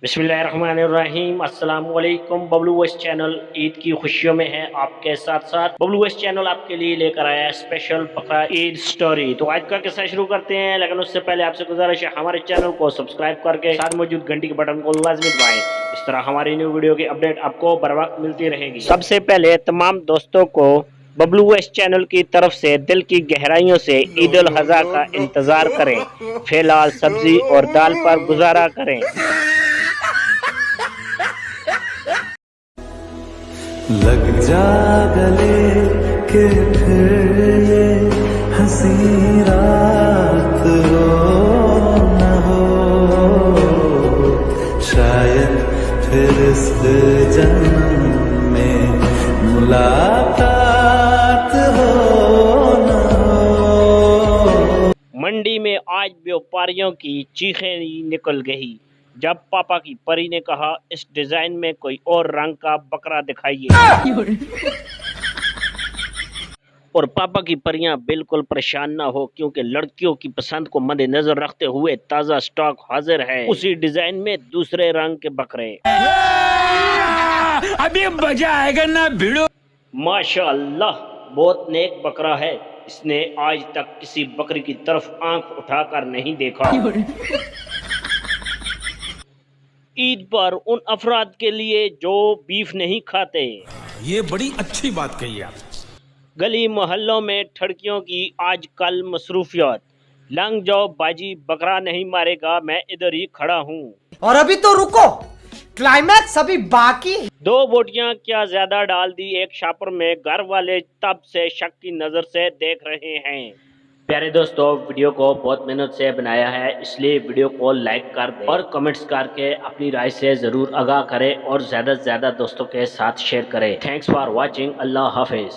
बिस्मिल्लाहिर्रहमानिर्रहीम। अस्सलाम वालेकुम। बबलू वॉइस चैनल ईद की खुशियों में है आपके साथ साथ। बबलू वॉइस चैनल आपके लिए लेकर आया है स्पेशल बकरा ईद स्टोरी। तो आज का किस्सा शुरू करते हैं, लेकिन उससे पहले आपसे गुजारिश है हमारे चैनल को सब्सक्राइब करके साथ मौजूद घंटी के बटन को लाजमी दबाएं। इस तरह हमारी न्यू वीडियो की अपडेट आपको बर वक्त मिलती रहेगी। सबसे पहले तमाम दोस्तों को बबलू वॉइस चैनल की तरफ से दिल की गहराइयों से ईद उल अज़हा का इंतजार करें। फिलहाल सब्जी और दाल पर गुजारा करें। लग जा गले के फिर ये हंसी रात हो न हो, शायद फिर इस जन्म में मुलाकात हो न हो। मंडी में आज व्यापारियों की चीखें निकल गई जब पापा की परी ने कहा, इस डिजाइन में कोई और रंग का बकरा दिखाइए। और पापा की परियां बिल्कुल परेशान ना हो, क्योंकि लड़कियों की पसंद को मद्देनजर रखते हुए ताजा स्टॉक हाजिर है उसी डिजाइन में दूसरे रंग के बकरे। अभी मजा आएगा ना भिड़ो। माशाअल्लाह, बहुत नेक बकरा है। इसने आज तक किसी बकरी की तरफ आंख उठाकर नहीं देखा। ईद पर उन अफराद के लिए जो बीफ नहीं खाते। ये बड़ी अच्छी बात कही आप। गली मोहल्लों में ठड़कियों की आजकल मसरूफियत। लंग जाओ बाजी, बकरा नहीं मारेगा, मैं इधर ही खड़ा हूँ। और अभी तो रुको, क्लाइमैक्स अभी बाकी। दो बोटियां क्या ज्यादा डाल दी एक शापर में, घर वाले तब से शक की नजर से देख रहे हैं। प्यारे दोस्तों, वीडियो को बहुत मेहनत से बनाया है, इसलिए वीडियो को लाइक कर दें और कमेंट्स करके अपनी राय से जरूर आगाह करें और ज्यादा से ज्यादा दोस्तों के साथ शेयर करें। Thanks for watching. Allah Hafiz.